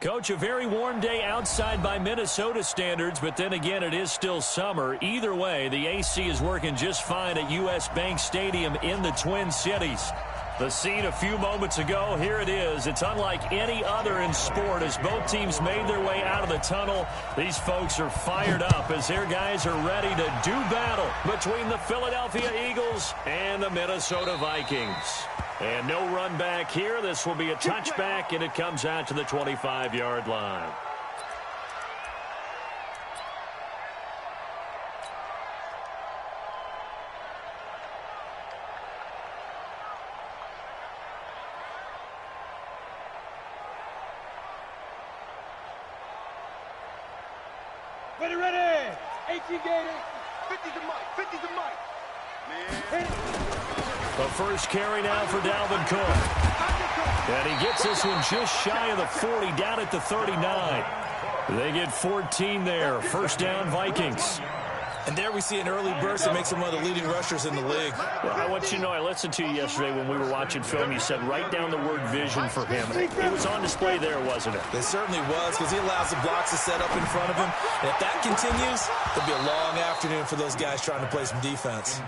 Coach, a very warm day outside by Minnesota standards, but then again, it is still summer. Either way, the AC is working just fine at U.S. Bank Stadium in the Twin Cities. The scene a few moments ago, here it is. It's unlike any other in sport as both teams made their way out of the tunnel. These folks are fired up as their guys are ready to do battle between the Philadelphia Eagles and the Minnesota Vikings. And no run back here. This will be a touchback, and it comes out to the 25-yard line. Ready. 18 Gators. 50 to Mike. 50 to Mike. The first carry now for Dalvin Cook. And he gets this one just shy of the 40, down at the 39. They get 14 there. First down, Vikings. And there we see an early burst that makes him one of the leading rushers in the league. Well, I want you to know, I listened to you yesterday when we were watching film. You said write down the word vision for him. It was on display there, wasn't it? It certainly was, because he allows the blocks to set up in front of him. And if that continues, it'll be a long afternoon for those guys trying to play some defense.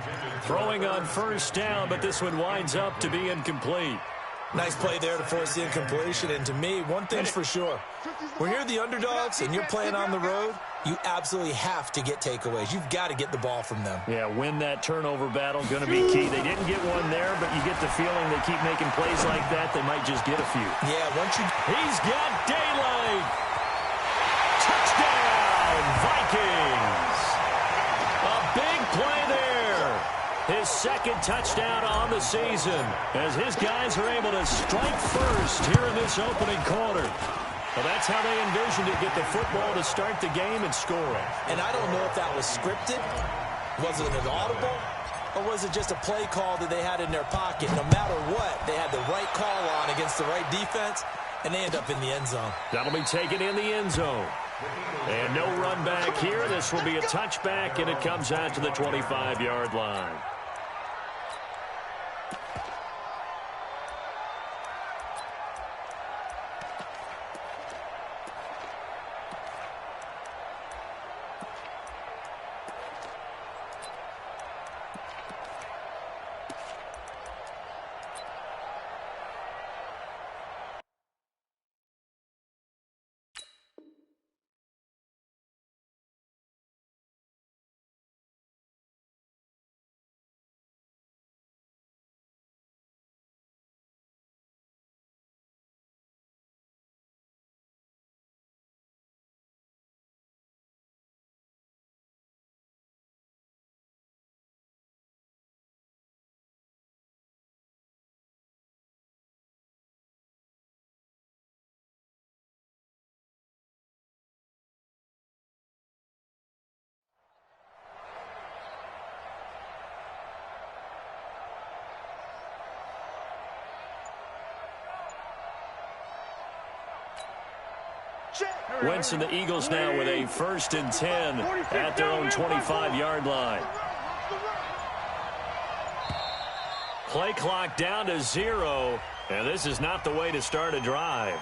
Throwing on first down, but this one winds up to be incomplete. Nice play there to force the incompletion. And to me, one thing's for sure. When you're the underdogs and you're playing on the road, you absolutely have to get takeaways. You've got to get the ball from them. Yeah, win that turnover battle, going to be key. They didn't get one there, but you get the feeling they keep making plays like that, they might just get a few. Yeah, once you... He's got daylight. Touchdown, Vikings. A big play there. His second touchdown on the season as his guys are able to strike first here in this opening quarter. Well, that's how they envisioned it, get the football to start the game and score it. And I don't know if that was scripted, was it an audible, or was it just a play call that they had in their pocket? No matter what, they had the right call on against the right defense, and they end up in the end zone. That'll be taken in the end zone. And no run back here. This will be a touchback, and it comes out to the 25-yard line. Wentz and the Eagles now with a 1st and 10 at their own 25-yard line. Play clock down to 0, and this is not the way to start a drive.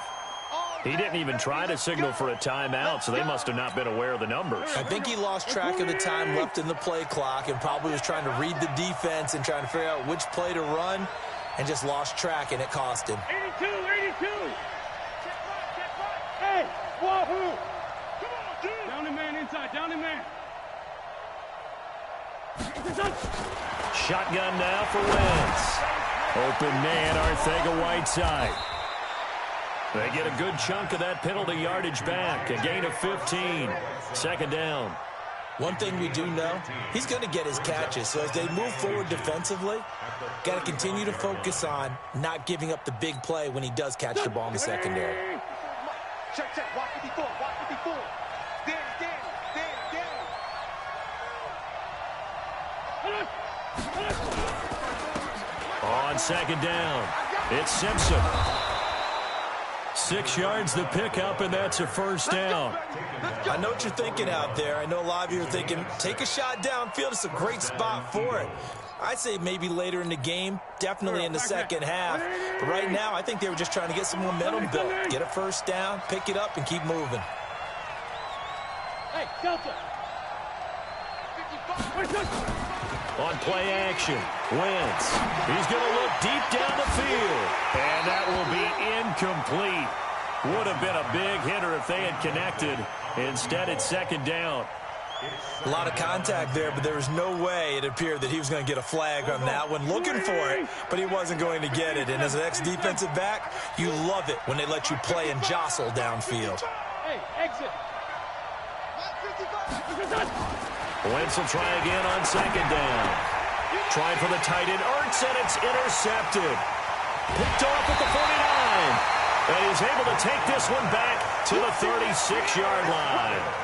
He didn't even try to signal for a timeout, so they must have not been aware of the numbers. I think he lost track of the time left in the play clock and probably was trying to read the defense and trying to figure out which play to run and just lost track, and it cost him. 82. Hey, Wahoo! Come on, dude! Down the man inside, down the man. Shotgun now for Wentz. Open man, Arcega-Whiteside. They get a good chunk of that penalty yardage back. A gain of 15. Second down. One thing we do know, he's going to get his catches. So as they move forward defensively, got to continue to focus on not giving up the big play when he does catch the ball in the secondary. Check. Watch 54. Danny. On second down, it's Simpson. 6 yards the pickup, and that's a first down. I know what you're thinking out there. I know a lot of you are thinking, take a shot downfield. It's a great spot for it. I'd say maybe later in the game, definitely in the second half. But right now, I think they were just trying to get some momentum built. Get a first down, pick it up, and keep moving. Hey, Delta. On play action, Wentz. He's going to look deep down the field. And that will be incomplete. Would have been a big hitter if they had connected. Instead, it's second down. A lot of contact there, but there was no way it appeared that he was going to get a flag on that one. Looking for it, but he wasn't going to get it. And as an ex-defensive back, you love it when they let you play and jostle downfield. Hey, exit. Wentz will try again on second down. Trying for the tight end, Ertz, and it's intercepted. Picked off at the 49. And he's able to take this one back to the 36-yard line.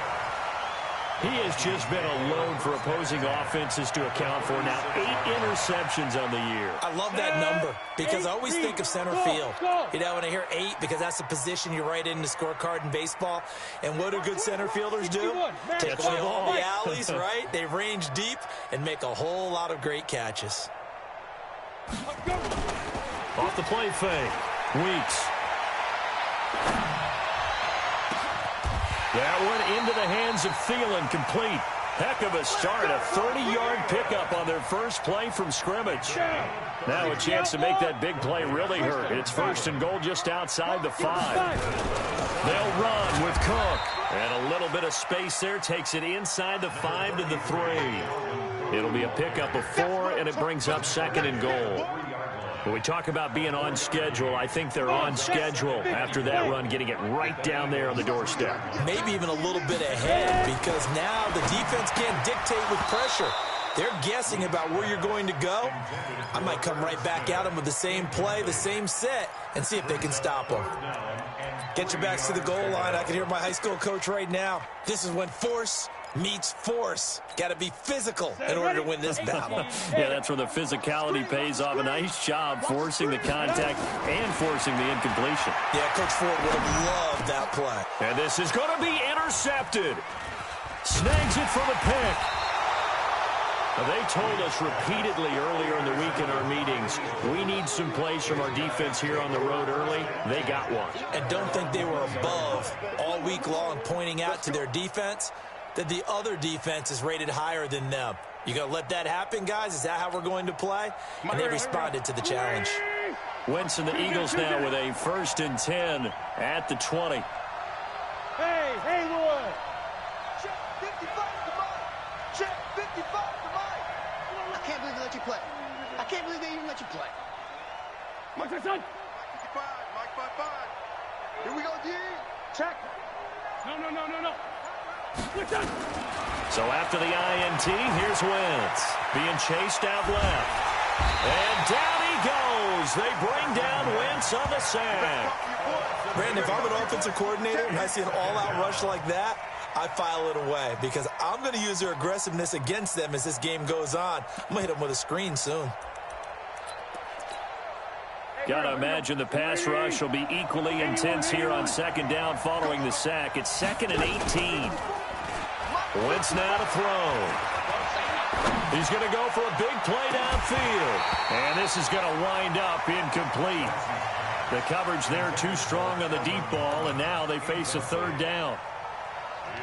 He has just been alone for opposing offenses to account for now 8 interceptions on the year. I love that number because I always think of center field. You know, when I hear 8, because that's the position you write in the scorecard in baseball. And what do good center fielders do? Take away all the alleys, right? They range deep and make a whole lot of great catches. Off the play fake. Weeks. That one into the hands of Thielen, complete. Heck of a start, a 30-yard pickup on their first play from scrimmage. Now a chance to make that big play really hurt. It's first and goal just outside the 5. They'll run with Cook. And a little bit of space there takes it inside the 5 to the 3. It'll be a pickup of 4, and it brings up second and goal. When we talk about being on schedule, I think they're on schedule after that run, getting it right down there on the doorstep. Maybe even a little bit ahead, because now the defense can't dictate with pressure. They're guessing about where you're going to go. I might come right back at them with the same play, the same set, and see if they can stop them. Get your backs to the goal line. I can hear my high school coach right now. This is when force meets force. Got to be physical in order to win this battle. Yeah, that's where the physicality pays off. A nice job forcing the contact and forcing the incompletion. Yeah, Coach Ford would have loved that play. And this is going to be intercepted. Snags it for the pick. Now, they told us repeatedly earlier in the week in our meetings, we need some plays from our defense here on the road early. They got one. And don't think they were above all week long, pointing out to their defense that the other defense is rated higher than them. You going to let that happen, guys? Is that how we're going to play? And they responded to the challenge. Wentz and the Eagles now with a 1st and 10 at the 20. Hey, Haywood. Check 55 to Mike. Check 55 to Mike. I can't believe they let you play. I can't believe they even let you play. Mike, son. Mike 55, Mike 55. Here we go, D. Check. No. So after the INT, here's Wentz being chased out left. And down he goes. They bring down Wentz on the sack. Brandon, if I'm an offensive coordinator and I see an all-out rush like that, I file it away because I'm going to use their aggressiveness against them as this game goes on. I'm going to hit them with a screen soon. Got to imagine the pass rush will be equally intense here on second down following the sack. It's 2nd and 18. Wentz now to throw. He's going to go for a big play downfield. And this is going to wind up incomplete. The coverage there too strong on the deep ball, and now they face a 3rd down.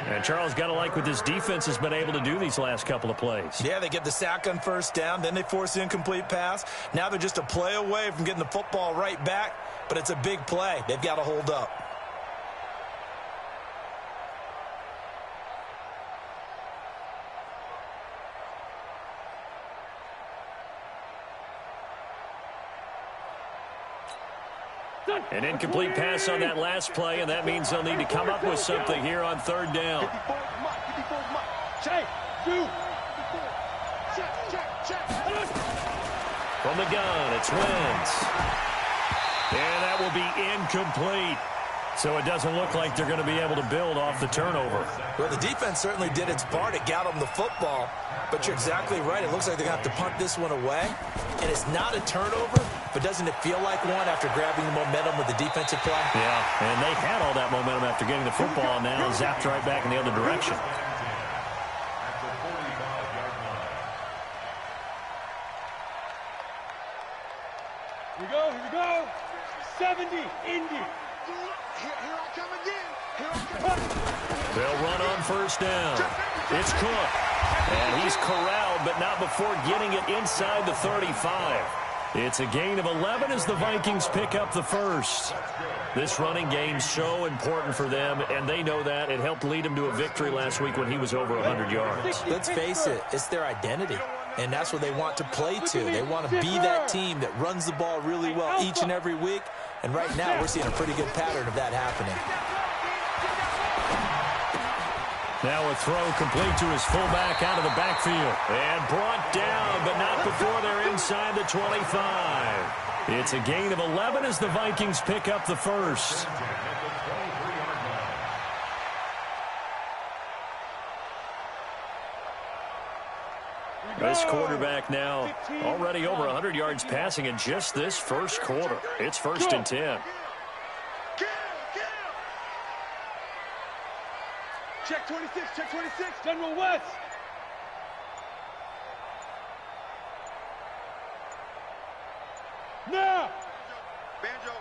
And Charles, got to like what this defense has been able to do these last couple of plays. Yeah, they get the sack on 1st down, then they force the incomplete pass. Now they're just a play away from getting the football right back, but it's a big play. They've got to hold up. An incomplete pass on that last play, and that means they'll need to come up with something here on 3rd down. From the gun, it's Wentz. And that will be incomplete. So it doesn't look like they're going to be able to build off the turnover. Well, the defense certainly did its part. It got them the football. But you're exactly right. It looks like they're going to have to punt this one away. And it's not a turnover, but doesn't it feel like one after grabbing the momentum with the defensive play? Yeah, and they had all that momentum after getting the football, and now zapped right back in the other direction. Here we go. 70, Indy. Here I come again. Here I come. They'll run on first down. It's Cook. And he's corralled, but not before getting it inside the 35. It's a gain of 11 as the Vikings pick up the first. This running game's so important for them, and they know that. It helped lead him to a victory last week when he was over 100 yards. Let's face it, it's their identity. And that's what they want to play to. They want to be that team that runs the ball really well each and every week. And right now, we're seeing a pretty good pattern of that happening. Now a throw complete to his fullback out of the backfield. And brought down, but not before they're inside the 25. It's a gain of 11 as the Vikings pick up the first. This quarterback now already over 100 yards passing in just this first quarter. It's 1st and 10. Check 26, check 26, General West. Now. Banjo.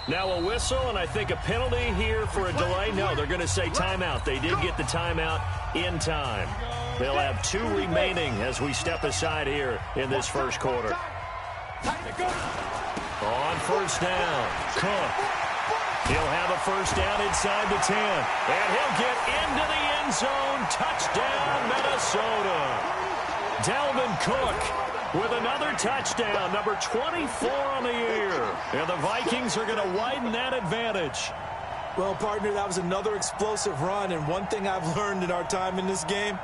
Now a whistle, and I think a penalty here for a delay. No, they're going to say timeout. They did get the timeout in time. They'll have 2 remaining as we step aside here in this first quarter. On first down, Cook. He'll have a first down inside the 10. And he'll get into the end zone. Touchdown, Minnesota. Dalvin Cook with another touchdown, number 24 on the year. And the Vikings are going to widen that advantage. Well, partner, that was another explosive run. And one thing I've learned in our time in this game,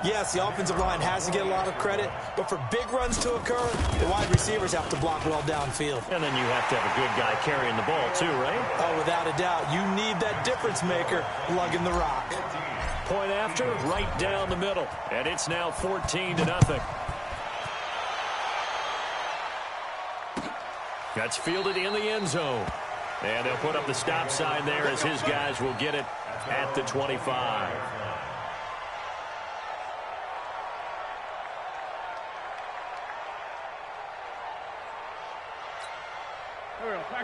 yes, the offensive line has to get a lot of credit, but for big runs to occur, the wide receivers have to block well downfield. And then you have to have a good guy carrying the ball too, right? Oh, without a doubt. You need that difference maker lugging the rock. Point after, right down the middle. And it's now 14-0. That's fielded in the end zone. And they'll put up the stop sign there as his guys will get it at the 25.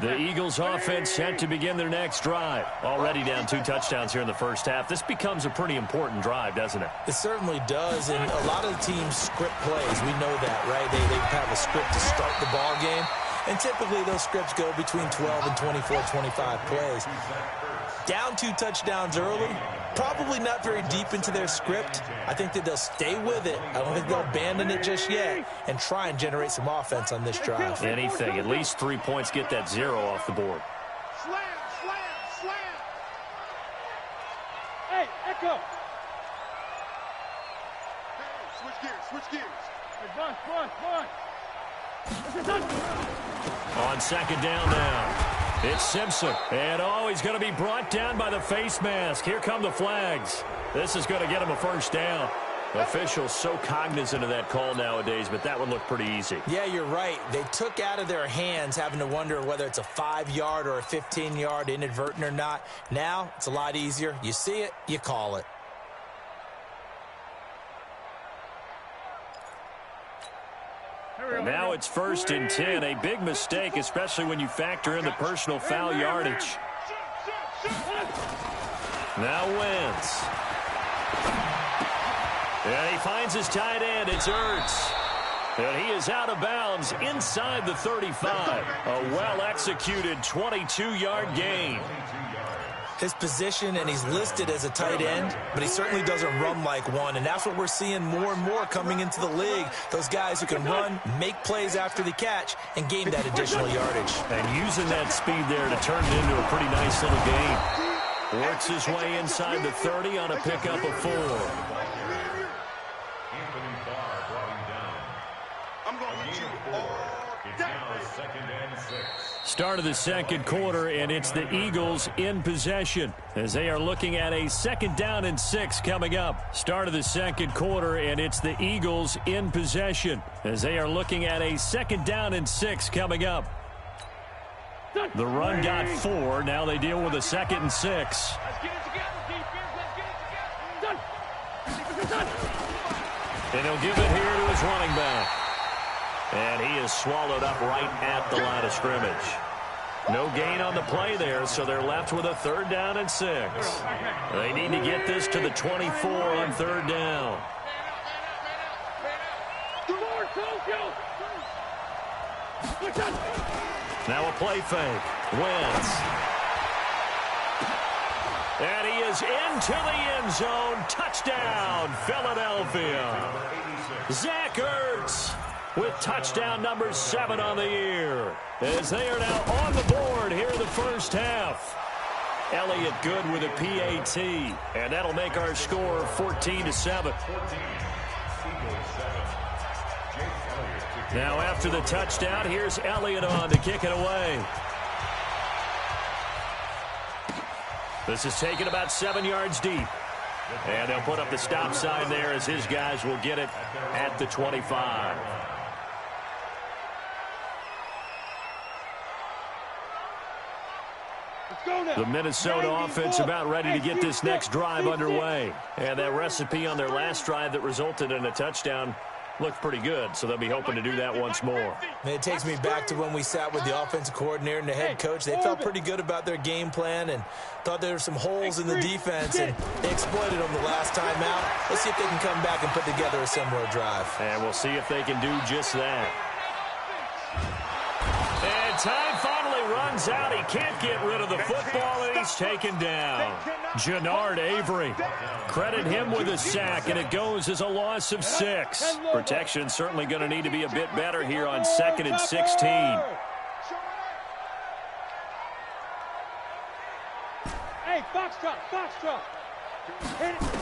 The Eagles offense set to begin their next drive. Already down 2 touchdowns here in the first half. This becomes a pretty important drive, doesn't it? It certainly does, and a lot of the teams script plays. We know that, right? They have a script to start the ball game, and typically those scripts go between 12 and 24, 25 plays. Down 2 touchdowns early, probably not very deep into their script. I think that they'll stay with it. I don't think they'll abandon it just yet and try and generate some offense on this drive. Anything. At least 3 points, get that 0 off the board. Slam, slam, slam. Hey, Echo. Hey, switch gears. Hey, run. On second down now. It's Simpson. And he's going to be brought down by the face mask. Here come the flags. This is going to get him a first down. Officials so cognizant of that call nowadays, but that one looked pretty easy. Yeah, you're right. They took out of their hands having to wonder whether it's a 5-yard or a 15-yard inadvertent or not. Now, it's a lot easier. You see it, you call it. And now it's 1st and 10. A big mistake, especially when you factor in the personal foul yardage. Now Wentz. And he finds his tight end. It's Ertz. And he is out of bounds inside the 35. A well-executed 22-yard gain. His position, and he's listed as a tight end, but he certainly doesn't run like one, and that's what we're seeing more and more coming into the league. Those guys who can run, make plays after the catch, and gain that additional yardage. And using that speed there to turn it into a pretty nice little gain. Works his way inside the 30 on a pickup of 4. I'm going to hit you all day. Start of the second quarter, and it's the Eagles in possession as they are looking at a 2nd down and 6 coming up. Start of the second quarter, and it's the Eagles in possession as they are looking at a 2nd down and 6 coming up. The run got 4. Now they deal with a 2nd and 6. Let's get it together, defense. Let's get it together. Done. And he'll give it here to his running back. And he is swallowed up right at the line of scrimmage. No gain on the play there, so they're left with a 3rd down and 6. They need to get this to the 24 on 3rd down. Now a play fake. Wentz. And he is into the end zone. Touchdown, Philadelphia. Zach Ertz with touchdown number 7 on the year, as they are now on the board here in the first half. Elliott good with a PAT, and that'll make our score 14-7. Now after the touchdown, here's Elliott on to kick it away. This is taken about 7 yards deep. And they'll put up the stop sign there as his guys will get it at the 25. The Minnesota offense about ready to get this next drive underway. And that recipe on their last drive that resulted in a touchdown looked pretty good, so they'll be hoping to do that once more. It takes me back to when we sat with the offensive coordinator and the head coach. They felt pretty good about their game plan and thought there were some holes in the defense, and they exploited them the last time out. Let's see if they can come back and put together a similar drive. And we'll see if they can do just that. And time finally runs out. He can't get rid of the football, and he's taken down. Jannard Avery. Credit him with a sack, and it goes as a loss of 6. Protection certainly going to need to be a bit better here on 2nd and 16. Hey, foxtrot.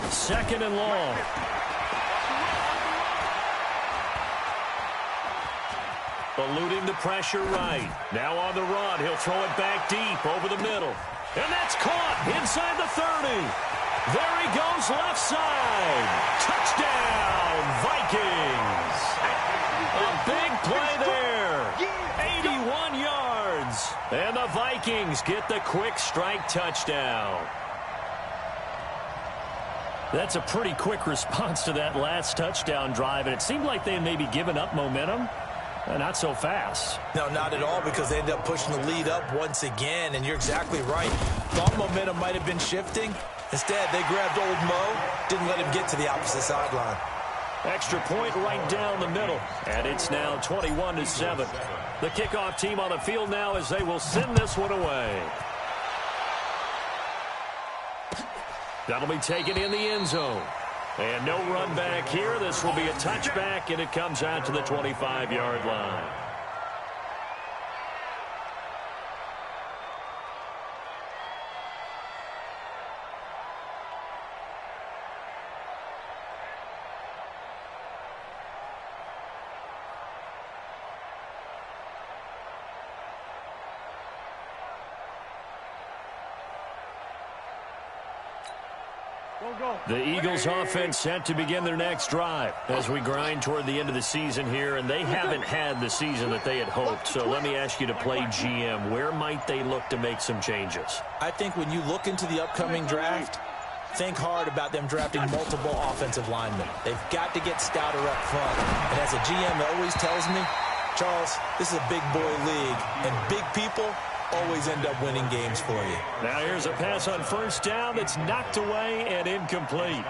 2nd and long. Eluding the pressure right. Now on the run. He'll throw it back deep over the middle. And that's caught inside the 30. There he goes left side. Touchdown, Vikings. A big play there. 81 yards. And the Vikings get the quick strike touchdown. That's a pretty quick response to that last touchdown drive. And it seemed like they had maybe given up momentum. Not so fast. No, not at all, because they ended up pushing the lead up once again, and you're exactly right. Thought momentum might have been shifting. Instead, they grabbed old Mo, didn't let him get to the opposite sideline. Extra point right down the middle, and it's now 21-7. The kickoff team on the field now as they will send this one away. That'll be taken in the end zone. And no run back here. This will be a touchback, and it comes out to the 25-yard line. The Eagles offense set to begin their next drive as we grind toward the end of the season here, and they haven't had the season that they had hoped. So let me ask you to play GM. Where might they look to make some changes? I think when you look into the upcoming draft, think hard about them drafting multiple offensive linemen. They've got to get stouter up front. And as a GM that always tells me, Charles, this is a big boy league, and big people always end up winning games for you. Now here's a pass on first down that's knocked away and incomplete.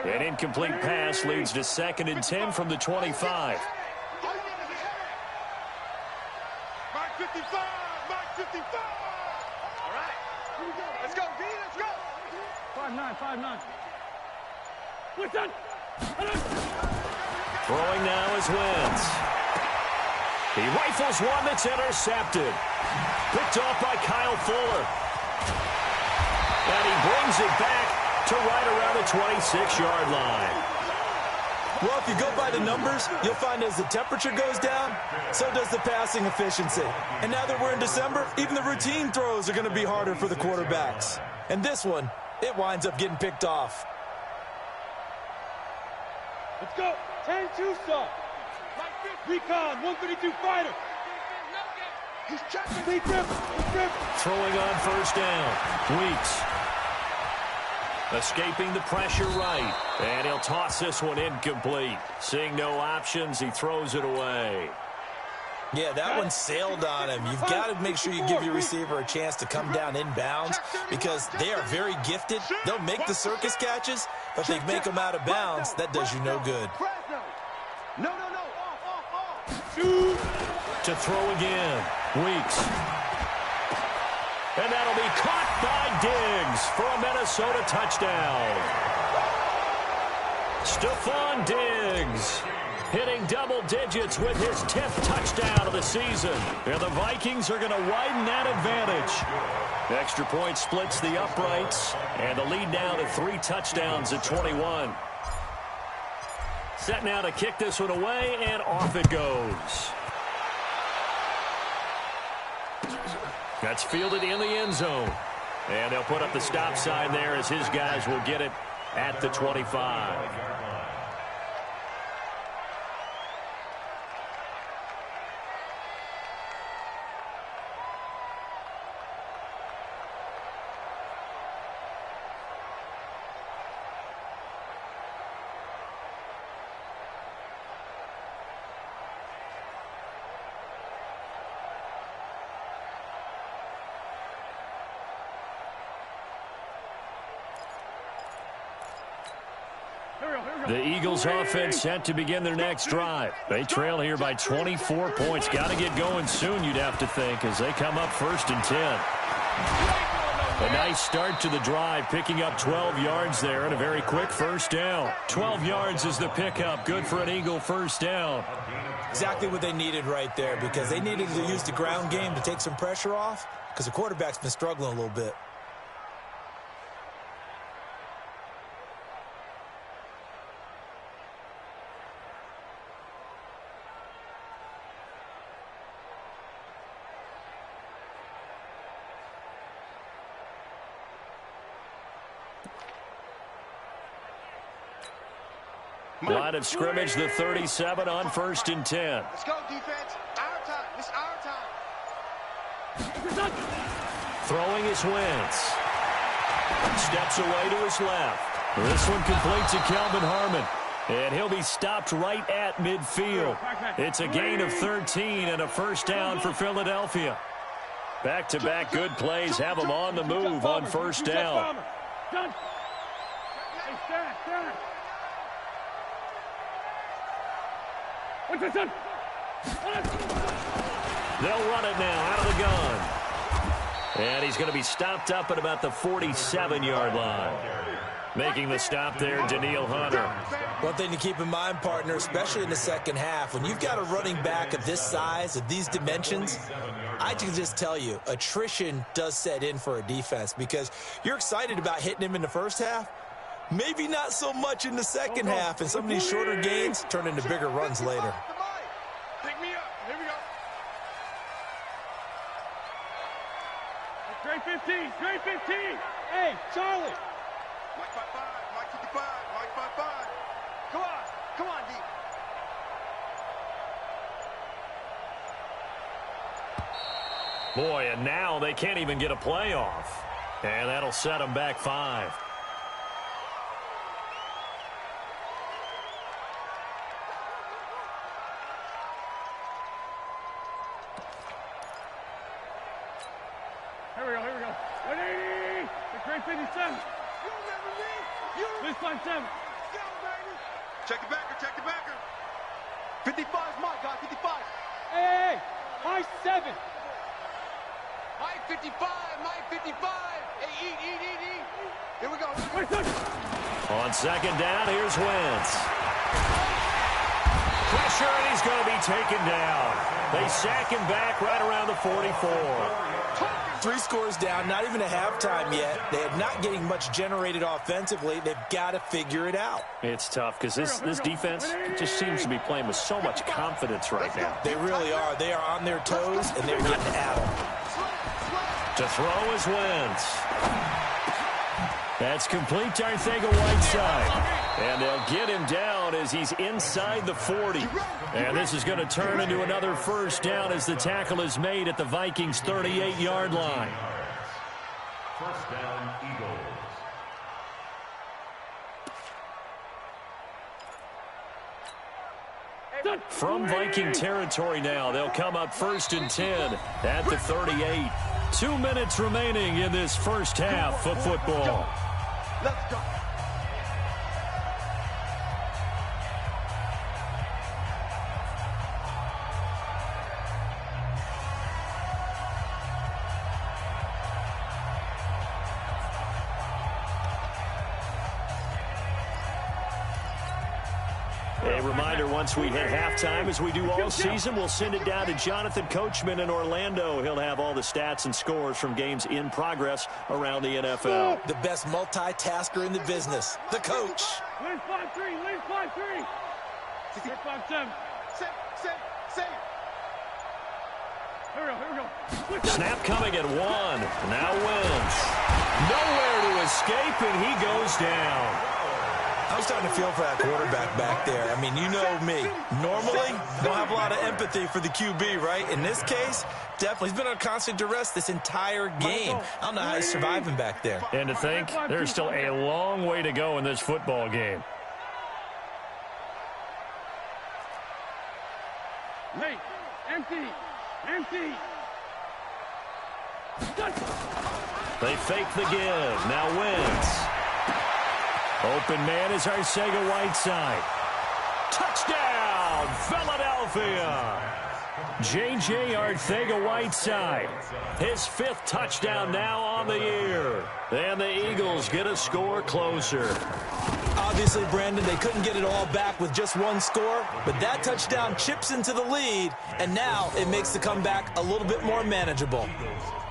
An incomplete pass leads to 2nd and 10 from the 25. Mark 55. All right. Here we go. Let's go, D. Let's go. 5'9". What's that? Throwing now is Wentz. He rifles one that's intercepted. Picked off by Kyle Fuller. And he brings it back to right around the 26-yard line. Well, if you go by the numbers, you'll find as the temperature goes down, so does the passing efficiency. And now that we're in December, even the routine throws are going to be harder for the quarterbacks. And this one, it winds up getting picked off. Let's go. 10-2 stop. Recon, 132 fighter. He's checking. Lee Griffin. Throwing on first down. Weeks. Escaping the pressure right. And he'll toss this one incomplete. Seeing no options, he throws it away. Yeah, that one sailed on him. You've got to make sure you give your receiver a chance to come down inbounds because they are very gifted. They'll make the circus catches, but if they make them out of bounds, that does you no good. No. Off. To throw again. Weeks. And that'll be caught by Diggs for a Minnesota touchdown. Stephon Diggs hitting double digits with his 10th touchdown of the season. And the Vikings are going to widen that advantage. Extra point splits the uprights, and the lead now to 3 touchdowns at 21. Set now to kick this one away, and off it goes. That's fielded in the end zone. And they'll put up the stop sign there as his guys will get it at the 25. The Eagles offense set to begin their next drive. They trail here by 24 points. Got to get going soon, you'd have to think, as they come up 1st and 10. A nice start to the drive, picking up 12 yards there and a very quick first down. 12 yards is the pickup. Good for an Eagle first down. Exactly what they needed right there because they needed to use the ground game to take some pressure off because the quarterback's been struggling a little bit. Line of scrimmage, the 37 on 1st and 10. Let's go, defense. Our time. It's our time. Throwing is Wentz. Steps away to his left. This one complete to Kelvin Harmon. And he'll be stopped right at midfield. It's a gain of 13 and a first down for Philadelphia. Back-to-back good plays have them on the move on first down. What's this one? They'll run it now out of the gun. And he's going to be stopped up at about the 47-yard line. Making the stop there, Danielle Hunter. One thing to keep in mind, partner, especially in the second half, when you've got a running back of this size, of these dimensions, I can just tell you, attrition does set in for a defense because you're excited about hitting him in the first half. Maybe not so much in the second half, and some of these shorter gains turn into bigger runs later. Pick me up. Here we go. Grade 15. Grade 15. Hey, Charlie. Mike 5-5. Mike 55. Mike 5-5. Come on, D. Boy, and now they can't even get a play off. And that'll set them back 5. Here we go. 180. The grade 57. You remember me? This line 7. Go, baby. Check the backer. 55's Mike, guys. 55. Hey. High 7. Mike 55. Mike 55. Hey, eat. Here we go. Wait, On second down, here's Wentz. Pressure, and he's going to be taken down. They sack him back right around the 44. 3 scores down, not even a halftime yet. They are not getting much generated offensively. They've got to figure it out. It's tough because this defense just seems to be playing with so much confidence right now. They really are. They are on their toes, and they're getting at them. To throw is Wentz. That's complete to Arcega-Whiteside. And they'll get him down as he's inside the 40. And this is going to turn into another first down as the tackle is made at the Vikings' 38-yard line. First down, Eagles. From Viking territory now, they'll come up 1st and 10 at the 38. 2 minutes remaining in this first half of football. Let's go. A reminder, once we hit halftime, as we do all season, we'll send it down to Jonathan Coachman in Orlando. He'll have all the stats and scores from games in progress around the NFL. The best multitasker in the business, the coach. Lane 5-3, lane 5-3. 5-7. Say. Here we go. Snap coming at 1. Now Wentz. Nowhere to escape, and he goes down. I'm starting to feel for that quarterback back there. I mean, you know me. Normally, don't have a lot of empathy for the QB, right? In this case, definitely. He's been on constant duress this entire game. I don't know how he's surviving back there. And to think, there's still a long way to go in this football game. Late. Empty. They fake the give. Now Wentz. Open man is Arcega-Whiteside. Touchdown, Philadelphia. J.J. Arcega-Whiteside. His 5th touchdown now on the year. And the Eagles get a score closer. Obviously, Brandon, they couldn't get it all back with just 1 score, but that touchdown chips into the lead, and now it makes the comeback a little bit more manageable.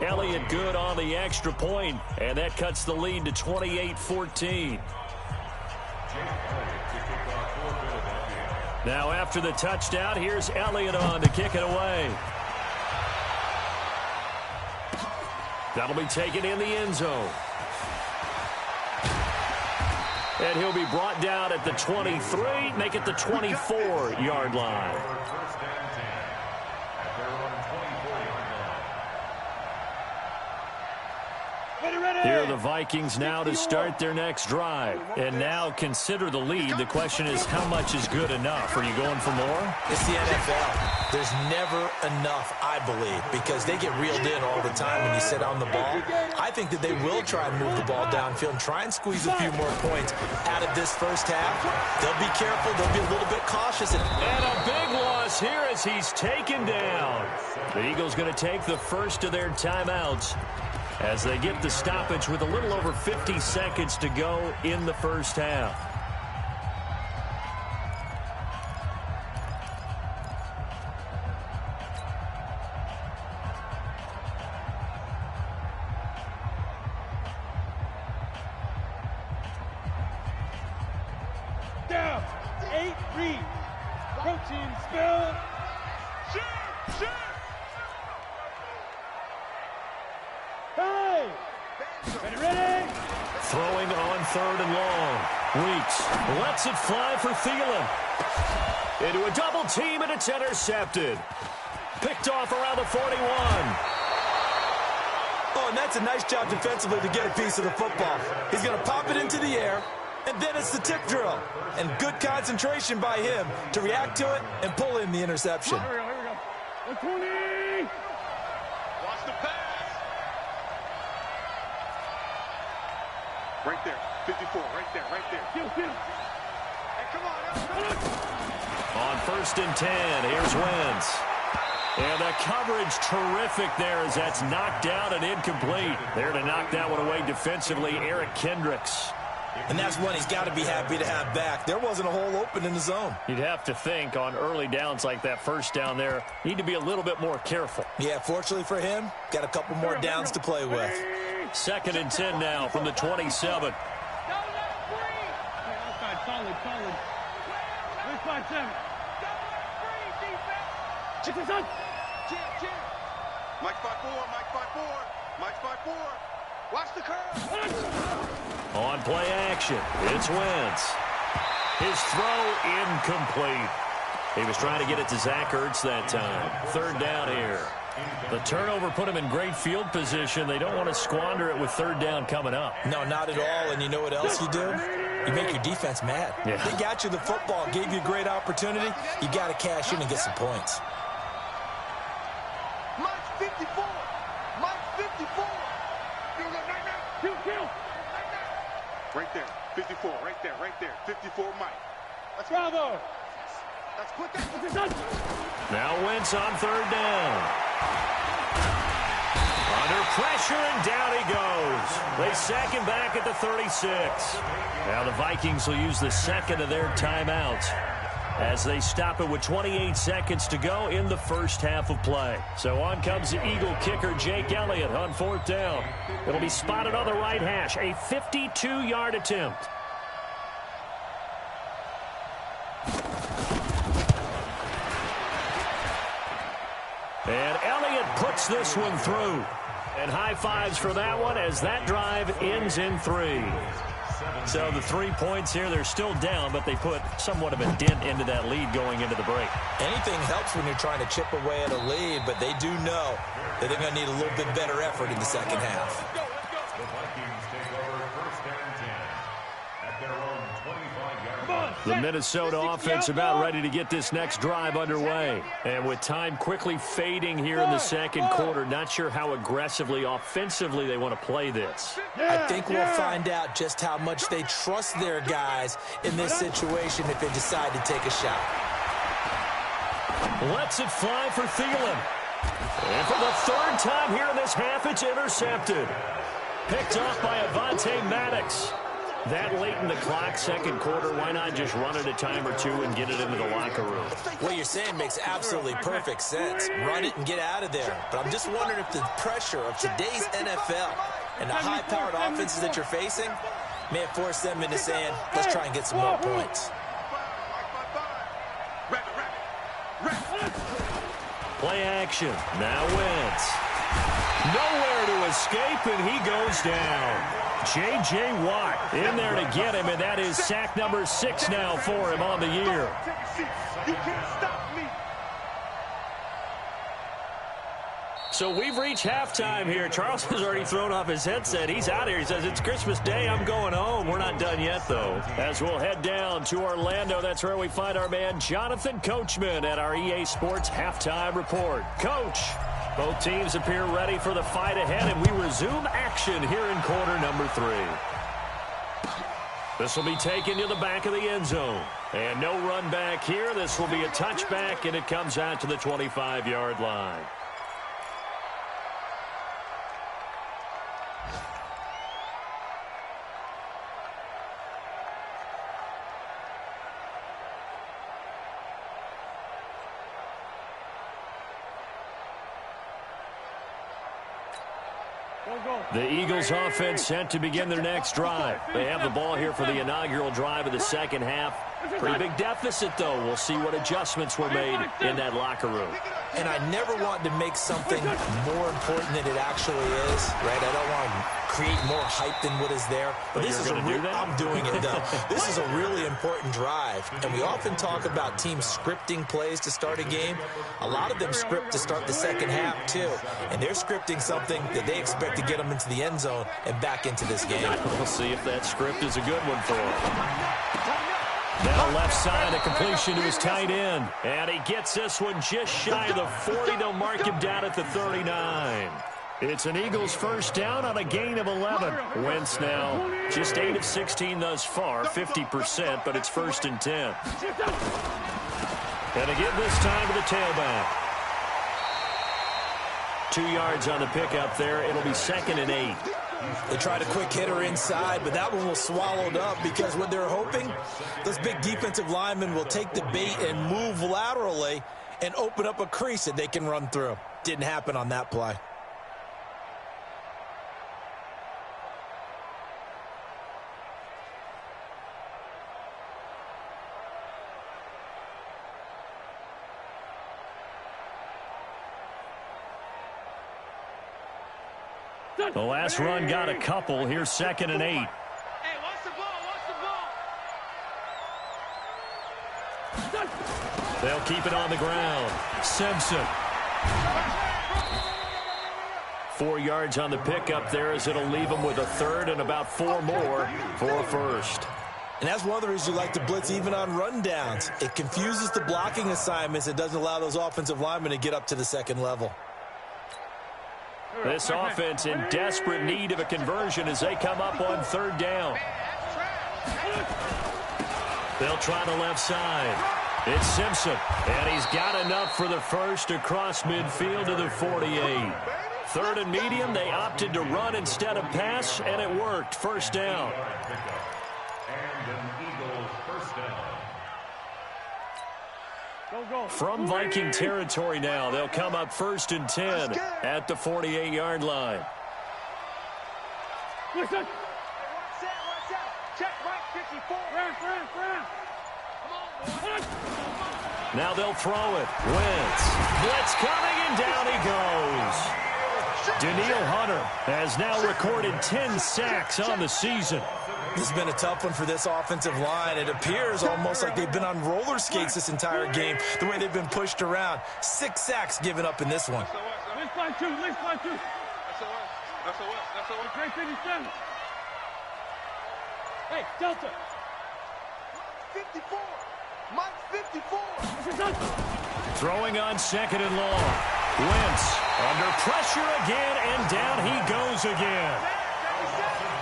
Elliott good on the extra point, and that cuts the lead to 28-14. Now after the touchdown, here's Elliott on to kick it away. That'll be taken in the end zone. And he'll be brought down at the 23, make it the 24-yard line. Here are the Vikings now to start their next drive. And now consider the lead. The question is, how much is good enough? Are you going for more? It's the NFL. There's never enough, I believe, because they get reeled in all the time when you sit on the ball. I think that they will try and move the ball downfield and try and squeeze a few more points out of this first half. They'll be careful. They'll be a little bit cautious. And a big loss here as he's taken down. The Eagles going to take the first of their timeouts as they get the stoppage with a little over 50 seconds to go in the first half. Down. 8 read. Protein spill. Shoot. Hey! Ready? Throwing on 3rd and long. Weeks lets it fly for Thielen. Into a double team, and it's intercepted. Picked off around the 41. Oh, and that's a nice job defensively to get a piece of the football. He's going to pop it into the air, and then it's the tip drill. And good concentration by him to react to it and pull in the interception. Here we go. 20. Watch the pass. Right there. 54. Right there. Get him. Hey, come on. On 1st and 10, here's Wentz. And the coverage terrific there as that's knocked down and incomplete. There to knock that one away defensively, Eric Kendricks. And that's one he's got to be happy to have back. There wasn't a hole open in the zone. You'd have to think on early downs like that first down there, need to be a little bit more careful. Yeah, fortunately for him, got a couple more downs to play with. 2nd and 10 now from the 27. Solid. 5-7. Mike 5-4. Watch the curve. On play action, it's Wentz. His throw incomplete. He was trying to get it to Zach Ertz that time. 3rd down here. The turnover put him in great field position. They don't want to squander it with 3rd down coming up. No, not at all. And you know what else you do? You make your defense mad. Yeah. They got you the football, gave you a great opportunity. You got to cash in and get some points. Mike 54. Right there. 54. Right there. 54 Mike. That's Bravo. That's quick. Now Wentz on 3rd down. Under pressure, and down he goes. They sack him back at the 36. Now the Vikings will use the 2nd of their timeouts as they stop it with 28 seconds to go in the first half of play. So on comes the Eagle kicker, Jake Elliott, on 4th down. It'll be spotted on the right hash, a 52-yard attempt. And Elliott puts this one through. And high fives for that one as that drive ends in 3. So the 3 points here, they're still down, but they put somewhat of a dent into that lead going into the break. Anything helps when you're trying to chip away at a lead, but they do know that they're going to need a little bit better effort in the second half. The Vikings take over 1st and 10 at their own 25-yard line. The Minnesota offense about ready to get this next drive underway. And with time quickly fading here in the 2nd quarter, not sure how aggressively, offensively they want to play this. I think we'll find out just how much they trust their guys in this situation if they decide to take a shot. Lets it fly for Thielen. And for the 3rd time here in this half, it's intercepted. Picked off by Avonte Maddox. That late in the clock, 2nd quarter, why not just run it a time or two and get it into the locker room? What you're saying makes absolutely perfect sense. Run it and get out of there. But I'm just wondering if the pressure of today's NFL and the high-powered offenses that you're facing may have forced them into saying, let's try and get some more points. Play action. Now Wentz. Nowhere to escape, and he goes down. J.J. Watt in there to get him, and that is sack number 6 now for him on the year. You can't stop me. So we've reached halftime here. Charles has already thrown off his headset. He's out here. He says, it's Christmas Day. I'm going home. We're not done yet, though. As we'll head down to Orlando, that's where we find our man Jonathan Coachman at our EA Sports Halftime Report. Coach, both teams appear ready for the fight ahead, and we resume action here in quarter number 3. This will be taken to the back of the end zone. And no run back here. This will be a touchback, and it comes out to the 25-yard line. The Eagles offense set to begin their next drive. They have the ball here for the inaugural drive of the second half. Pretty big deficit, though. We'll see what adjustments were made in that locker room. And I never want to make something more important than it actually is, right? I don't want to create more hype than what is there. But this is I'm doing it, though. This is a really important drive. And we often talk about teams scripting plays to start a game. A lot of them script to start the second half, too. And they're scripting something that they expect to get them into the end zone and back into this game. We'll see if that script is a good one for them. Now left side, a completion to his tight end. And he gets this one just shy of the 40. They'll mark him down at the 39. It's an Eagles first down on a gain of 11. Wentz now just 8 of 16 thus far, 50%, but it's 1st and 10. And again this time to the tailback. 2 yards on the pickup there. It'll be 2nd and 8. They tried a quick hitter inside, but that one was swallowed up because what they're hoping, those big defensive linemen will take the bait and move laterally and open up a crease that they can run through. Didn't happen on that play. The last run got a couple. Here's 2nd and 8. Hey, watch the ball, watch the ball. They'll keep it on the ground. Simpson. 4 yards on the pickup there as it'll leave them with a third and about 4 more for a first. And that's one of the reasons you like to blitz even on rundowns. It confuses the blocking assignments. It doesn't allow those offensive linemen to get up to the second level. This offense in desperate need of a conversion as they come up on 3rd down. They'll try the left side. It's Simpson, and he's got enough for the first across midfield to the 48. 3rd and medium, they opted to run instead of pass, and it worked. First down. And an Eagles first down. From Viking territory now, they'll come up 1st and 10 at the 48-yard line. Listen. Watch out. Check right 54. Come on. Now they'll throw it. Wentz. Blitz coming, and down he goes. Daniil Hunter has now recorded 10 sacks on the season. This has been a tough one for this offensive line. It appears almost like they've been on roller skates this entire game, the way they've been pushed around. 6 sacks given up in this one. Let's find two. That's the West. Great 57. Hey, Delta. 54. Mike 54. Throwing on 2nd and long. Wentz under pressure again, and down he goes again.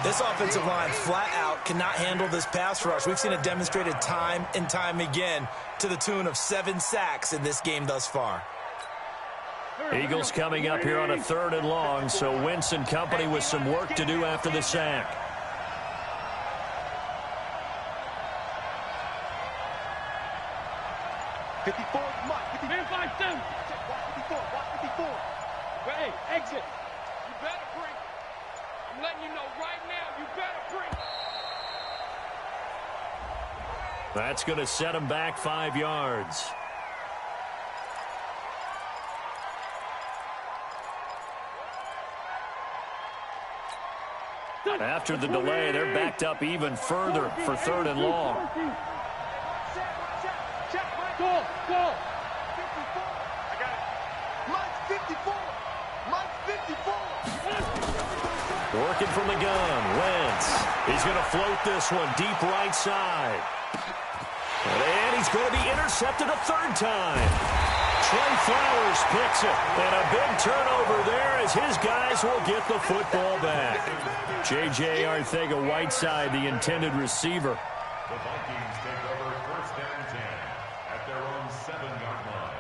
This offensive line flat out cannot handle this pass rush. We've seen it demonstrated time and time again to the tune of 7 sacks in this game thus far. Eagles coming up here on a 3rd and long, so Wentz and company with some work to do after the sack. Hey, exit. You better bring. I'm letting you know right now, you better bring. That's going to set him back 5 yards. After the delay, they're backed up even further for 3rd and long. Go. 54. I got it. Mike 54. Mike 54. Working from the gun, Wentz. He's going to float this one deep right side. And he's going to be intercepted a 3rd time. Trey Flowers picks it. And a big turnover there as his guys will get the football back. J.J. Arcega-Whiteside, the intended receiver. The Vikings take over 1st and 10 at their own 7-yard line.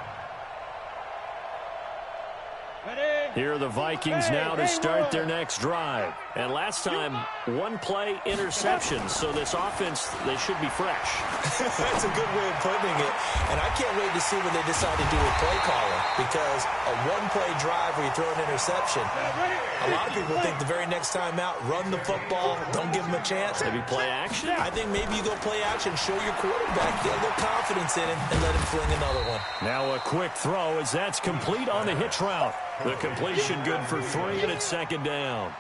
Here are the Vikings now to start their next drive. And last time, 1-play interception. So this offense, they should be fresh. That's a good way of putting it. And I can't wait to see what they decide to do with play calling. Because a 1-play drive where you throw an interception, a lot of people think the very next time out, run the football, don't give them a chance. Maybe play action? I think maybe you go play action, show your quarterback, get a little confidence in him, and let him fling another one. Now a quick throw as that's complete on the hitch route. The completion good for 3, and it's 2nd down.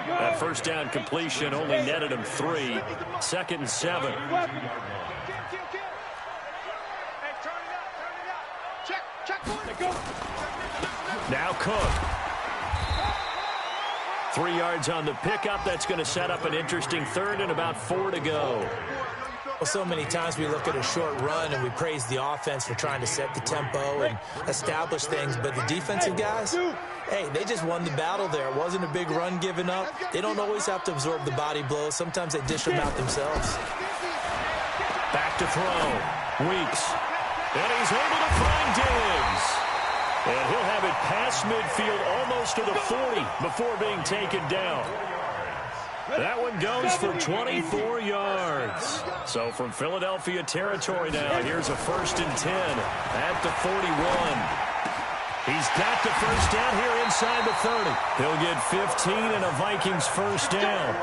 That first down completion only netted him 3. 2nd and 7. Hey, turn it out. Check. Go. Now Cook. 3 yards on the pickup. That's going to set up an interesting 3rd and about 4 to go. Well, so many times we look at a short run and we praise the offense for trying to set the tempo and establish things, but the defensive guys, hey, they just won the battle there. It wasn't a big run given up. They don't always have to absorb the body blows. Sometimes they dish them out themselves. Back to throw. Weeks. And he's able to find Diggs. And he'll have it past midfield almost to the 40 before being taken down. That one goes for 24 yards. So from Philadelphia territory now, here's a 1st and 10 at the 41. He's got the first down here inside the 30. He'll get 15 and a Vikings first down.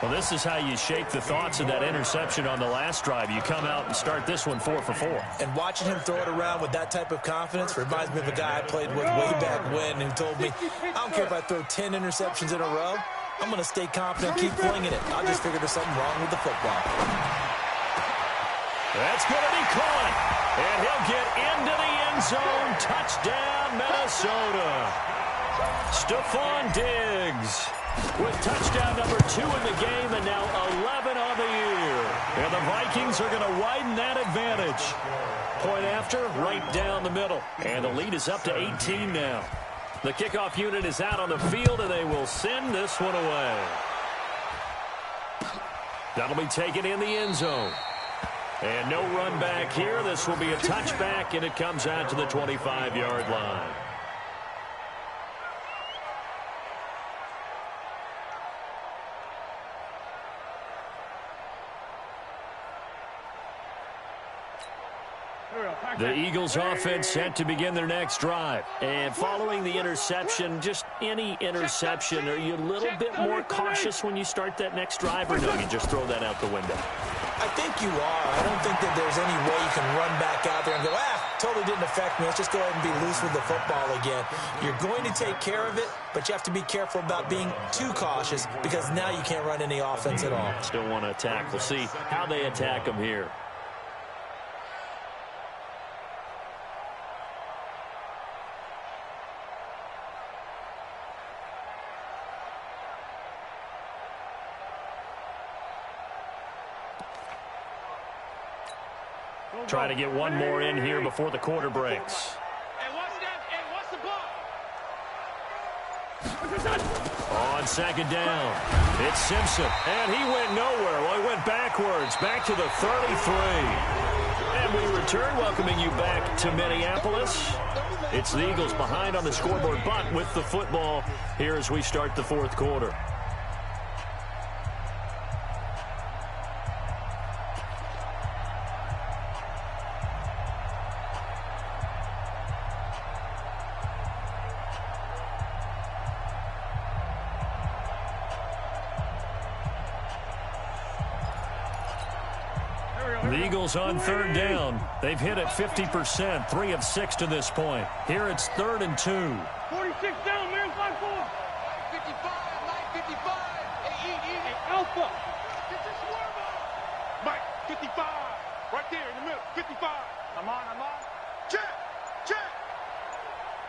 Well, this is how you shake the thoughts of that interception on the last drive. You come out and start this one 4 for 4. And watching him throw it around with that type of confidence reminds me of a guy I played with way back when who told me, I don't care if I throw 10 interceptions in a row. I'm going to stay confident, keep flinging it. I just figured there's something wrong with the football. That's going to be caught. And he'll get into the end zone. Touchdown, Minnesota. Stephon Diggs with touchdown number 2 in the game and now 11 on the year. And the Vikings are going to widen that advantage. Point after, right down the middle. And the lead is up to 18 now. The kickoff unit is out on the field, and they will send this one away. That'll be taken in the end zone. And no run back here. This will be a touchback, and it comes out to the 25-yard line. The Eagles offense set to begin their next drive. And following the interception, just any interception, are you a little bit more cautious when you start that next drive, or no, you just throw that out the window? I think you are. I don't think that there's any way you can run back out there and go, totally didn't affect me. Let's just go ahead and be loose with the football again. You're going to take care of it, but you have to be careful about being too cautious because now you can't run any offense at all. Still want to attack. We'll see how they attack them here. Try to get one more in here before the quarter breaks. And watch that. And watch the ball. On second down, it's Simpson. And he went nowhere. Well, he went backwards, back to the 33. And we return, welcoming you back to Minneapolis. It's the Eagles behind on the scoreboard, but with the football here as we start the 4th quarter. The Eagles on 3rd down. They've hit it 50%, 3 of 6 to this point. Here it's 3rd and 2. 46 down, man, 5-4. 55, 55. Hey, Alpha. Get this swerve on. Mike, 55. Right there in the middle, 55. I'm on. Check.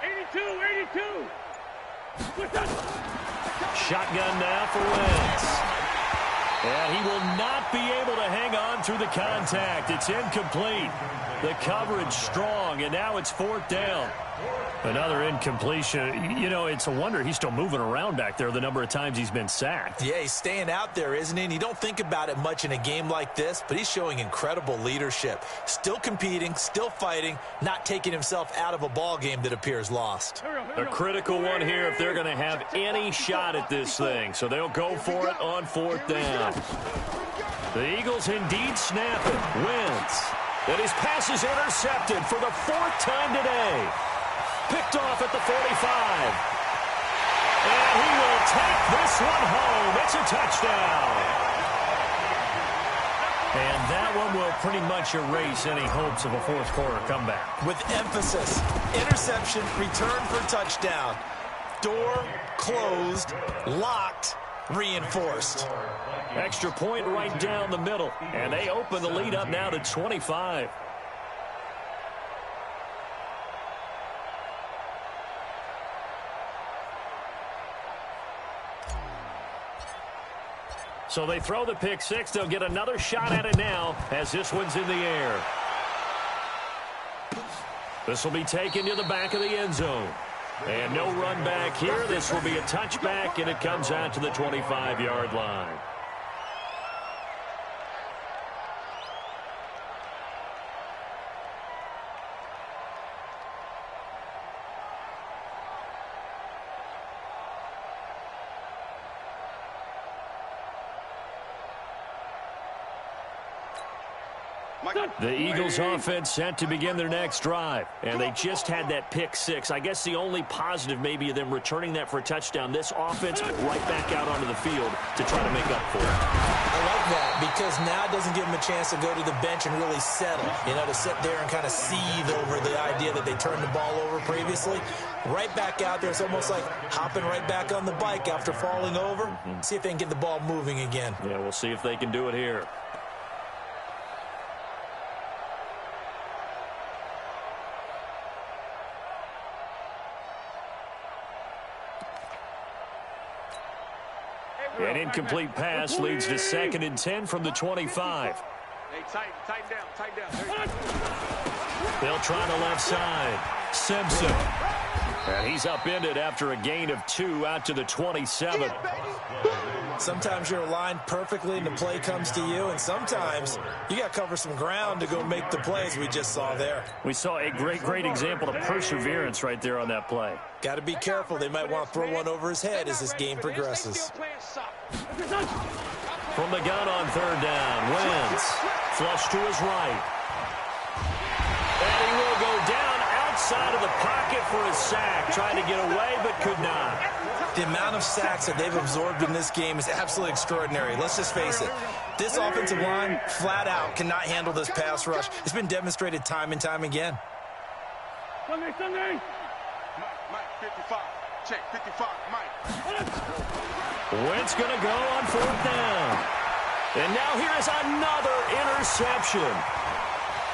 82. What's that? Shotgun now for Wentz. And he will not be able to hang on through the contact. It's incomplete. The coverage strong, and now it's 4th down. Another incompletion. You know, it's a wonder he's still moving around back there the number of times he's been sacked. Yeah, he's staying out there, isn't he? And you don't think about it much in a game like this, but he's showing incredible leadership. Still competing, still fighting, not taking himself out of a ball game that appears lost. A critical one here if they're going to have any shot at this thing. So they'll go for it on 4th down. The Eagles indeed snap it. Wentz. And his pass is intercepted for the 4th time today. Picked off at the 45. And he will take this one home. It's a touchdown. And that one will pretty much erase any hopes of a 4th quarter comeback. With emphasis, interception, return for touchdown. Door closed, locked, reinforced. Extra point right down the middle. And they open the lead up now to 25. So they throw the pick 6. They'll get another shot at it now as this one's in the air. This will be taken to the back of the end zone. And no run back here. This will be a touchback, and it comes out to the 25-yard line. The Eagles offense set to begin their next drive. And they just had that pick six. I guess the only positive maybe of them returning that for a touchdown. This offense right back out onto the field to try to make up for it. I like that because now it doesn't give them a chance to go to the bench and really settle. You know, to sit there and kind of seethe over the idea that they turned the ball over previously. Right back out there. It's almost like hopping right back on the bike after falling over. See if they can get the ball moving again. Yeah, we'll see if they can do it here. An incomplete pass leads to 2nd and 10 from the 25. Hey, tighten down. They'll try the left side. Simpson. And he's upended after a gain of 2 out to the 27. Sometimes you're aligned perfectly and the play comes to you, and sometimes you got to cover some ground to go make the plays we just saw there. We saw a great example of perseverance right there on that play. Got to be careful. They might want to throw one over his head as this game progresses. From the gun on 3rd down, Wentz. Flush to his right. And he will go down outside of the pocket for a sack. Trying to get away, but could not. The amount of sacks that they've absorbed in this game is absolutely extraordinary. Let's just face it. This offensive line, flat out, cannot handle this pass rush. It's been demonstrated time and time again. Sunday. Mike, 55. Check, 55. Mike. Wentz going to go on 4th down. And now here is another interception.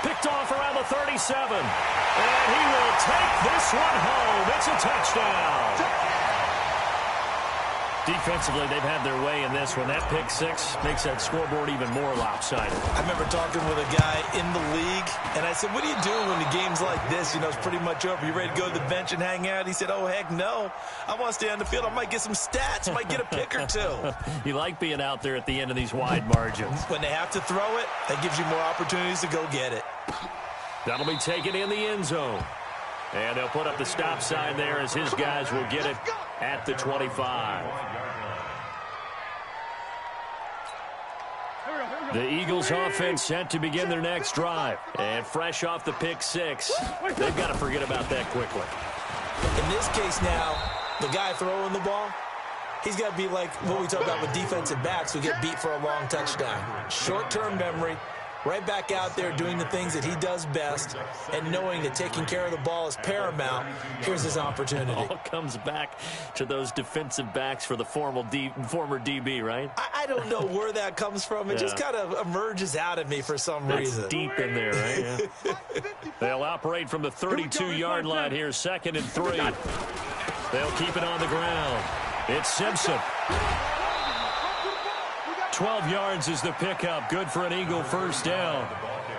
Picked off around the 37. And he will take this one home. It's a touchdown. Defensively, they've had their way in this one. That pick six makes that scoreboard even more lopsided. I remember talking with a guy in the league, and I said, what do you do when the game's like this? You know, it's pretty much over. You ready to go to the bench and hang out? He said, oh, heck no. I want to stay on the field. I might get some stats. I might get a pick or two. You like being out there at the end of these wide margins. When they have to throw it, that gives you more opportunities to go get it. That'll be taken in the end zone. And they'll put up the stop sign there as his guys will get it at the 25. The Eagles offense set to begin their next drive. And fresh off the pick six, they've got to forget about that quickly. In this case now, the guy throwing the ball, he's got to be like what we talk about with defensive backs who get beat for a long touchdown. Short-term memory. Right back out there doing the things that he does best and knowing that taking care of the ball is paramount. Here's his opportunity. It all comes back to those defensive backs for the former DB, right? I don't know where that comes from. It just kind of emerges out of me for some reason. Deep in there, right? Yeah. They'll operate from the 32-yard line here, 2nd and 3. They'll keep it on the ground. It's Simpson. 12 yards is the pickup. Good for an Eagle first down.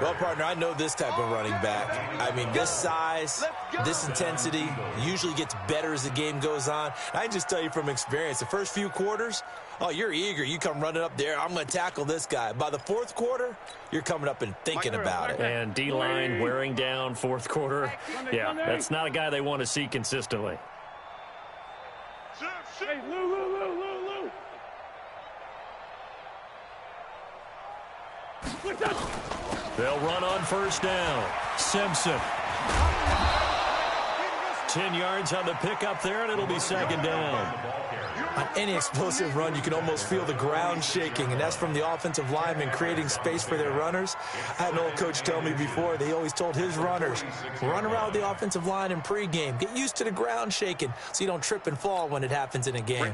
Well, partner, I know this type of running back. I mean, this size, this intensity usually gets better as the game goes on. I can just tell you from experience, the first few quarters, oh, you're eager. You come running up there. I'm going to tackle this guy. By the 4th quarter, you're coming up and thinking about it. And D-line wearing down 4th quarter. Yeah, that's not a guy they want to see consistently. Hey, Lou. They'll run on first down. Simpson. 10 yards on the pickup there, and it'll be 2nd down. On any explosive run, you can almost feel the ground shaking, and that's from the offensive linemen creating space for their runners. I had an old coach tell me before, they always told his runners, run around the offensive line in pregame. Get used to the ground shaking so you don't trip and fall when it happens in a game.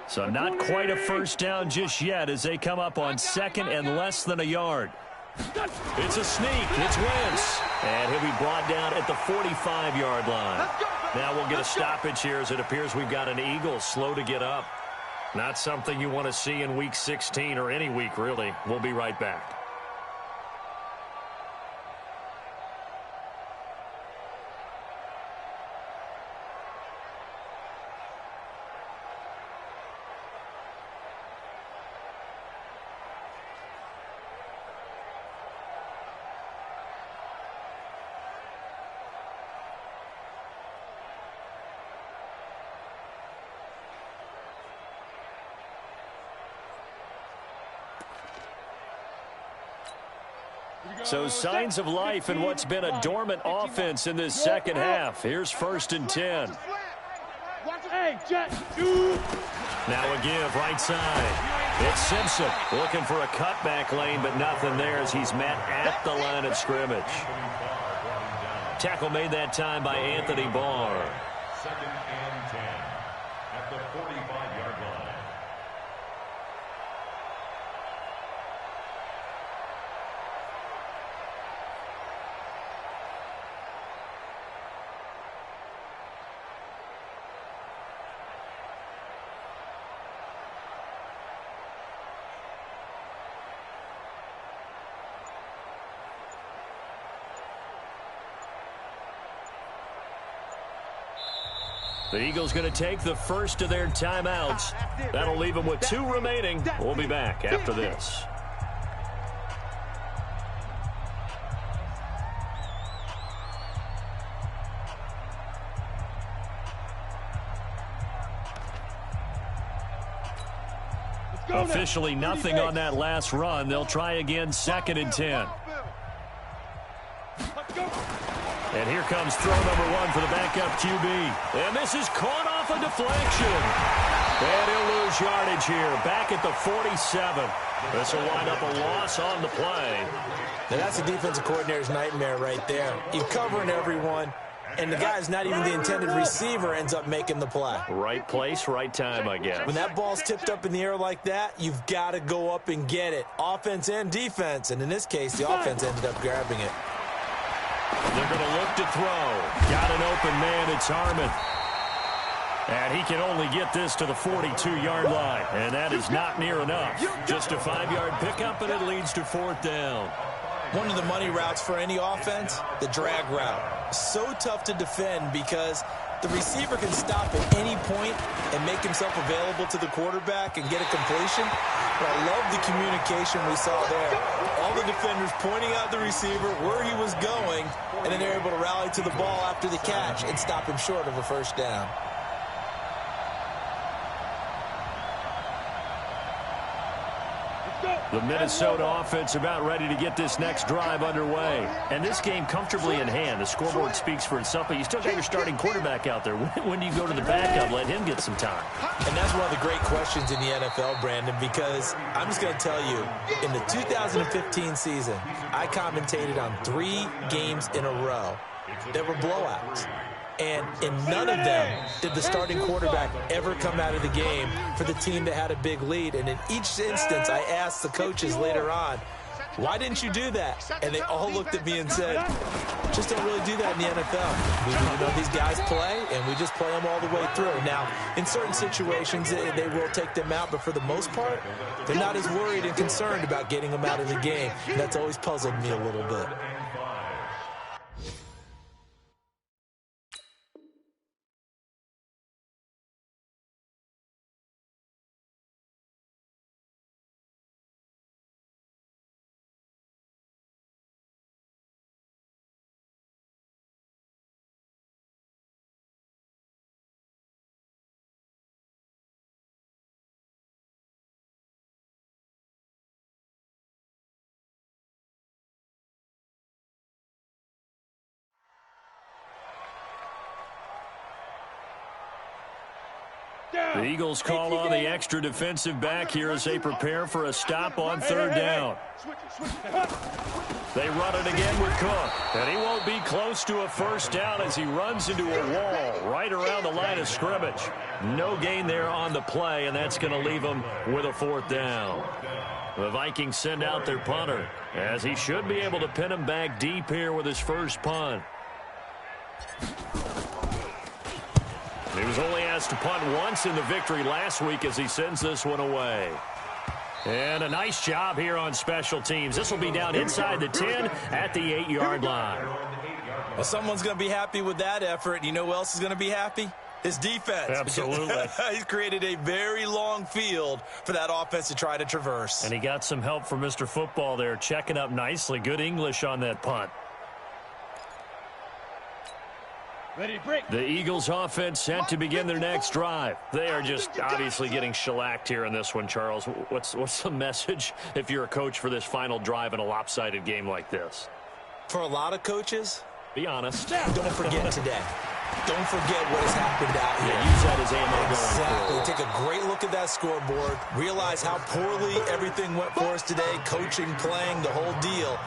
So not quite a first down just yet as they come up on 2nd and less than a yard. It's a sneak. It's Wentz. And he'll be brought down at the 45-yard line. Now we'll get a stoppage here as it appears we've got an Eagle slow to get up. Not something you want to see in Week 16 or any week, really. We'll be right back. So signs of life in what's been a dormant offense in this second half. Here's 1st and 10. Hey, Jet, dude. Now a give right side. It's Simpson looking for a cutback lane, but nothing there as he's met at the line of scrimmage. Tackle made that time by Anthony Barr. 2nd and 10 at the 45-yard line. The Eagles going to take the first of their timeouts. That'll leave them with 2 remaining. We'll be back after this. Officially nothing on that last run. They'll try again 2nd and 10. And here comes throw number 1 for the backup QB. And this is caught off a deflection. And he'll lose yardage here. Back at the 47. This will wind up a loss on the play. Now that's a defensive coordinator's nightmare right there. You're covering everyone, and the guy's not even the intended receiver ends up making the play. Right place, right time, I guess. When that ball's tipped up in the air like that, you've got to go up and get it. Offense and defense. And in this case, the offense ended up grabbing it. They're going to look to throw. Got an open man. It's Harmon. And he can only get this to the 42-yard line. And that is not near enough. Just a 5-yard pickup, and it leads to 4th down. One of the money routes for any offense, the drag route. So tough to defend because the receiver can stop at any point and make himself available to the quarterback and get a completion. But I love the communication we saw there. All the defenders pointing out the receiver, where he was going, and then they're able to rally to the ball after the catch and stop him short of a 1st down. The Minnesota offense about ready to get this next drive underway. And this game comfortably in hand. The scoreboard speaks for itself, but you still got your starting quarterback out there. When do you go to the backup, let him get some time? And that's one of the great questions in the NFL, Brandon, because I'm just going to tell you, in the 2015 season, I commentated on 3 games in a row that were blowouts. And in none of them did the starting quarterback ever come out of the game for the team that had a big lead. And in each instance, I asked the coaches later on, why didn't you do that? And they all looked at me and said, just don't really do that in the NFL. These guys play, and we just play them all the way through. Now, in certain situations, they will take them out, but for the most part, they're not as worried and concerned about getting them out of the game. And that's always puzzled me a little bit. The Eagles call on the extra defensive back here as they prepare for a stop on 3rd down. They run it again with Cook. And he won't be close to a 1st down as he runs into a wall right around the line of scrimmage. No gain there on the play, and that's going to leave him with a 4th down. The Vikings send out their punter as he should be able to pin him back deep here with his first punt. He was only asked to punt once in the victory last week as he sends this one away. And a nice job here on special teams. This will be down inside the 10 at the 8-yard line. Well, someone's going to be happy with that effort. You know who else is going to be happy? His defense. Absolutely. He's created a very long field for that offense to try to traverse. And he got some help from Mr. Football there, checking up nicely. Good English on that punt. The Eagles offense set to begin their next drive. They are just obviously getting shellacked here in this one, Charles. What's the message if you're a coach for this final drive in a lopsided game like this? For a lot of coaches, be honest. Don't forget today. Don't forget what has happened out here. Yeah, use that as ammo exactly. going forward. Take a great look at that scoreboard. Realize how poorly everything went for us today. Coaching, playing, the whole deal.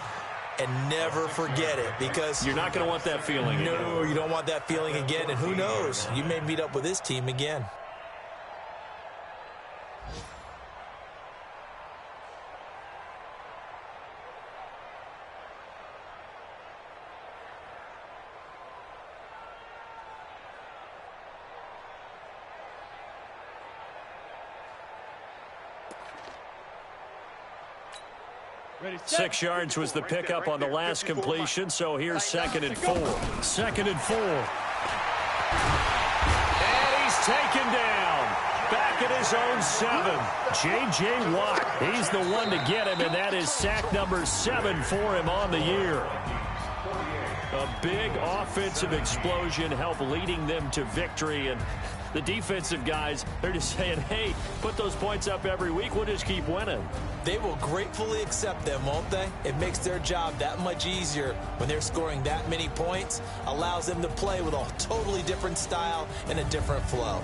And never forget it, because you're not going to want that feeling again. No, you don't want that feeling again. And who knows? You may meet up with this team again. Ready, 6 yards was the pickup on the last completion, so here's 2nd and 4. 2nd and 4. And he's taken down. Back at his own 7. J.J. Watt, he's the one to get him, and that is sack number 7 for him on the year. A big offensive explosion helped leading them to victory, and the defensive guys, they're just saying, hey, put those points up every week, we'll just keep winning. They will gratefully accept them, won't they? It makes their job that much easier when they're scoring that many points, allows them to play with a totally different style and a different flow.